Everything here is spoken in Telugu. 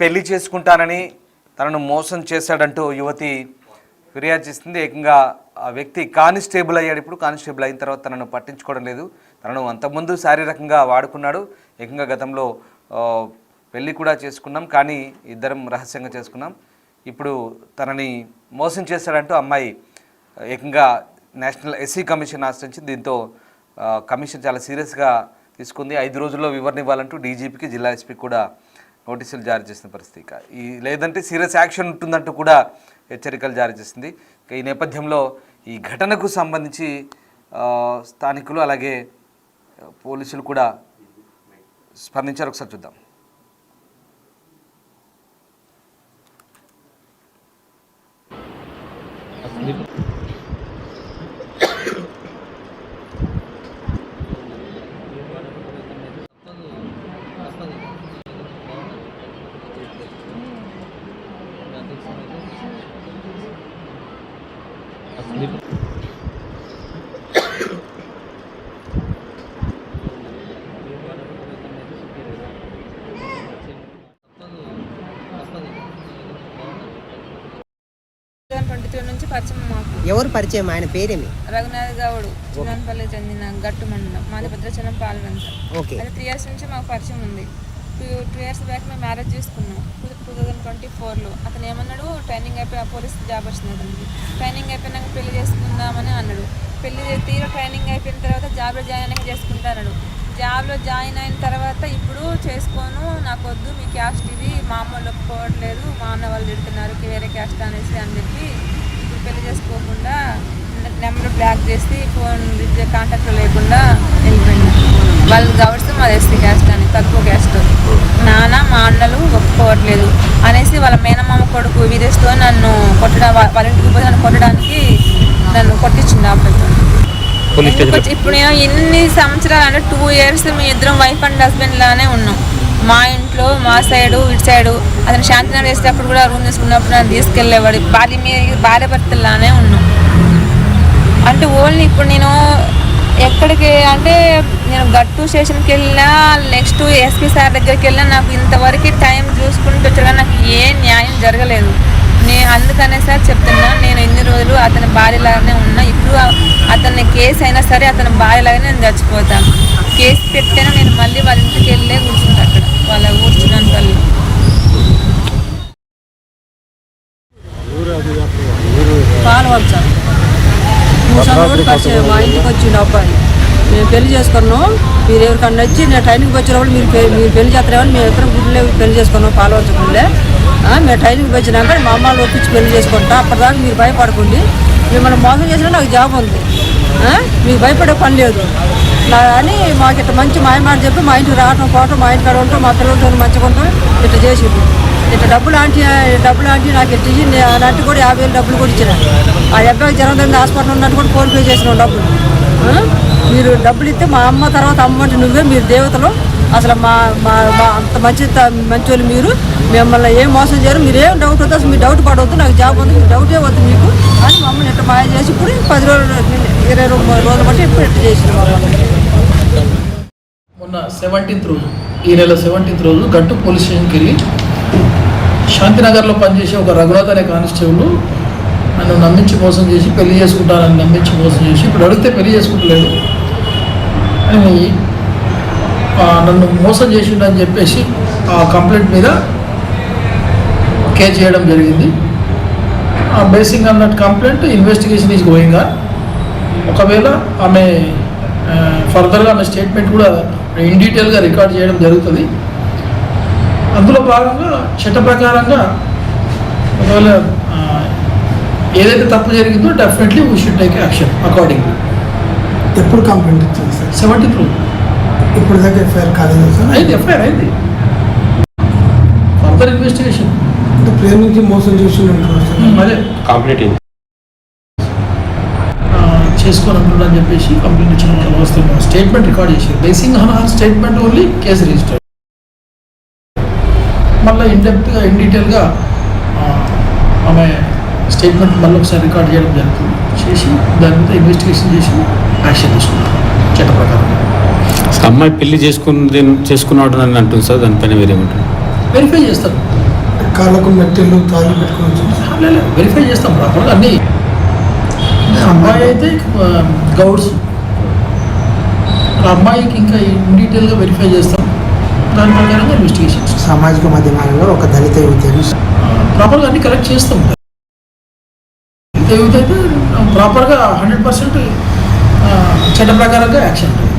పెళ్లి చేసుకుంటానని తనను మోసం చేశాడంటూ యువతి ఫిర్యాదు చేసింది. ఏకంగా ఆ వ్యక్తి కానిస్టేబుల్ అయ్యాడు. ఇప్పుడు కానిస్టేబుల్ అయిన తర్వాత తనను పట్టించుకోవడం లేదు. తనను అంతకుముందు శారీరకంగా వాడుకున్నాడు. ఏకంగా గతంలో పెళ్ళి కూడా చేసుకున్నాం, కానీ ఇద్దరం రహస్యంగా చేసుకున్నాం. ఇప్పుడు తనని మోసం చేశాడంటూ అమ్మాయి ఏకంగా నేషనల్ ఎస్సీ కమిషన్ ఆశ్రయించింది. దీంతో కమిషన్ చాలా సీరియస్గా తీసుకుంది. 5 రోజుల్లో వివరణ ఇవ్వాలంటూ డీజీపీకి, జిల్లా ఎస్పీకి కూడా నోటీసులు జారీ చేసిన పరిస్థితి. లేదంటే సీరియస్ యాక్షన్ ఉంటుందంటూ కూడా హెచ్చరికలు జారీ చేసింది. ఈ నేపథ్యంలో ఈ ఘటనకు సంబంధించి స్థానికులు అలాగే పోలీసులు కూడా స్పందించారు. ఒకసారి చూద్దాం. నుంచి పరిచయం. మాకు ఎవరు పరిచయం? ఆయన పేరేమి? రఘునాథ్ గౌడ్, చిన్నపల్లి చెందిన గట్టు మండలం, మాది భద్రాచలం పాలనంత. అయితే 3 years నుంచి మాకు పరిచయం ఉంది. 2 years బ్యాక్ మేము మ్యారేజ్ చేసుకున్నాం 2024లో. అతను ఏమన్నాడు, ట్రైనింగ్ అయిపోయి పోలీస్ జాబ్ వచ్చింది అతనికి. ట్రైనింగ్ అయిపోయినాక పెళ్లి చేసుకుందామని అన్నాడు. పెళ్లి తీరా ట్రైనింగ్ అయిపోయిన తర్వాత జాబ్లో జాయిన్ అయినాక చేసుకుంటాడు. జాబ్లో జాయిన్ అయిన తర్వాత ఇప్పుడు చేసుకోను, నాకు వద్దు, మీ క్యాస్ట్ ఇది, మా అమ్మ వాళ్ళు ఒప్పుకోవట్లేదు, మా అన్న వాళ్ళు తిడుతున్నారు వేరే క్యాస్ట్ అనేసి అని చెప్పి ఇప్పుడు పెళ్లి చేసుకోకుండా నెంబర్ బ్లాక్ చేసి ఫోన్ కాంటాక్ట్లో లేకుండా వెళ్ళిపోయింది. వాళ్ళు గవర్స్ మాది ఎస్సీ క్యాస్ట్ అని, తక్కువ క్యాస్ట్. నాన్న మా అన్నలు ఒప్పుకోవట్లేదు అనేసి వాళ్ళ మేనమామ కొడుకు విదేశతో నన్ను వాళ్ళ ఇంటికి పోయి నన్ను కొట్టడానికి నన్ను కొట్టించింది ఆపరేతో. ఇప్పుడు నేను ఎన్ని సంవత్సరాలు అంటే 2 years మీ ఇద్దరం వైఫ్ అండ్ హస్బెండ్ లానే ఉన్నాం. మా ఇంట్లో మా సైడు ఇటు సైడు. అతను శాంతినగర్ వేసేటప్పుడు కూడా రూమ్ తీసుకున్నప్పుడు నన్ను తీసుకెళ్ళేవాడు. భార్య భర్తలానే ఉన్నాం. అంటే ఓన్లీ ఇప్పుడు నేను ఎక్కడికి అంటే నేను గట్టు స్టేషన్కి వెళ్ళినా, నెక్స్ట్ ఎస్పీ సార్ దగ్గరికి వెళ్ళినా నాకు ఇంతవరకు టైం చూసుకుంటూ వచ్చా నాకు ఏ న్యాయం జరగలేదు. నేను అందుకనే సార్ చెప్తున్నా, నేను ఎన్ని రోజులు అతని భార్యలాగానే ఉన్నా. ఇప్పుడు అతని కేసు అయినా సరే అతని భార్యలాగానే నేను చచ్చిపోతాను. కేసు పెట్టినా నేను మళ్ళీ వాళ్ళ ఇంటికి వెళ్ళే కూర్చుంటా. అక్కడ వాళ్ళ కూర్చున్నాను వాళ్ళు పాలవచ్చాను. మా ఇంటికి వచ్చిండు అబ్బాయి. మేము పెళ్లి చేసుకున్నాం. మీరు ఎవరికన్నా వచ్చి నేను ట్రైనింగ్కి వచ్చినప్పుడు మీరు పెళ్లి చేస్తారేమని మేము ఇద్దరం గుడిలో పెళ్లి చేసుకున్నాం. పాలవచ్చకుండా మేము ట్రైనింగ్కి వచ్చినాక మా అమ్మాయిలు ఒప్పించి పెళ్లి చేసుకుంటా. అప్పటిదాకా మీరు భయపడకండి, మిమ్మల్ని మోసం చేసినా నాకు జాబ్ ఉంది, మీకు భయపడే పని లేదు అని మాకు ఇట్లా మంచి మాయమాట చెప్పి మా ఇంటికి రావటం పోవటం, మా ఇంటికాడ ఉంటాం, మా పిల్లలతో మంచిగా ఉంటాం. ఇట్లా చేసిండు. ఇట్లా డబ్బులు ఆంటీ నాకు ఇట్లా ఇచ్చి అలాంటి కూడా 50,000 డబ్బులు కూడా ఇచ్చిన. ఆ అబ్బాయికి జనం హాస్పిటల్ ఉన్నట్టు కూడా ఫోన్పే చేసినాం డబ్బులు. మీరు డబ్బులు ఇస్తే మా అమ్మ తర్వాత అమ్మ అంటే నువ్వే, మీరు దేవతలు, అసలు మా అంత మంచోళ్ళు మీరు, మిమ్మల్ని ఏం మోసం చేయరు, మీరు ఏం డౌట్ వద్దు, అసలు మీరు డౌట్ పడవద్దు, నాకు జాబ్ ఉంది, మీకు డౌటే వద్దు మీకు అని మమ్మల్ని ఇట్లా మాయ చేసి ఇప్పుడు 10 రోజులు 20 రోజులు బట్టి ఇప్పుడు ఇట్లా చేసిన. మొన్న 17th రోజు, ఈ నెల 17th రోజు గట్టు పోలీస్ స్టేషన్కి వెళ్ళి శాంతినగర్లో పనిచేసే ఒక రఘునాథ్ అనే కానిస్టేబుల్ నన్ను నమ్మించి మోసం చేసి పెళ్లి చేసుకుంటానని నమ్మించి మోసం చేసి ఇప్పుడు అడిగితే పెళ్లి చేసుకుంటలేదు అని నన్ను మోసం చేసిండని చెప్పేసి ఆ కంప్లైంట్ మీద కేసు చేయడం జరిగింది. Basing on that complaint investigation is going on. ఒకవేళ ఆమె ఫర్దర్గా ఆమె స్టేట్మెంట్ కూడా ఇన్ డీటెయిల్గా రికార్డ్ చేయడం జరుగుతుంది. అందులో భాగంగా చట్ట ప్రకారంగా ఒకవేళ ఏదైతే తప్పు జరిగిందో definitely we should take action accordingly. ఎప్పుడు కంప్లైంట్ ఇచ్చింది సార్? 17th రోజు. ఇప్పుడు దాకా ఎఫ్ఐఆర్ కాలేదు సార్? అయింది, ఎఫ్ఐఆర్ అయింది. Further investigation. అంటే ప్రేమించి మోసం చేసి అదే కంప్లీట్ చేసుకోవాలని చెప్పేసి కంప్లైంట్ ఇచ్చిన వస్తున్న స్టేట్మెంట్ రికార్డ్ చేసి basing on her statement only case register. మళ్ళీ ఇన్ డీటెయిల్గా ఆమె స్టేట్మెంట్ మళ్ళీ ఒకసారి రికార్డ్ చేయడం జరుగుతుంది. చేసి దాని మీద ఇన్వెస్టిగేషన్ చేసి యాక్షన్ తీసుకున్నాం చట్ట ప్రకారం. అమ్మాయి పెళ్లి చేసుకున్నాడు అని అంటుంది సార్, దానిపైన వేరేమంటారు? వెరిఫై చేస్తారు. కాళ్ళకు మెట్టెలు తాళి పెట్టుకొని వచ్చింది. వెరిఫై చేస్తాం ప్రాపర్గా అన్నీ. అమ్మాయి అయితే గౌడ్స్, అమ్మాయికి ఇంకా ఇన్ డీటెయిల్గా వెరిఫై చేస్తాం. దాని ప్రకారంగా ఇన్వెస్టిగేషన్ సామాజిక మాధ్యమాలలో ఒక దళిత యువతిని ప్రాపర్గా అన్ని కరెక్ట్ చేస్తాం. దళిత యువత అయితే ప్రాపర్గా 100% చట్ట ప్రకారంగా యాక్షన్ ఉంటుంది.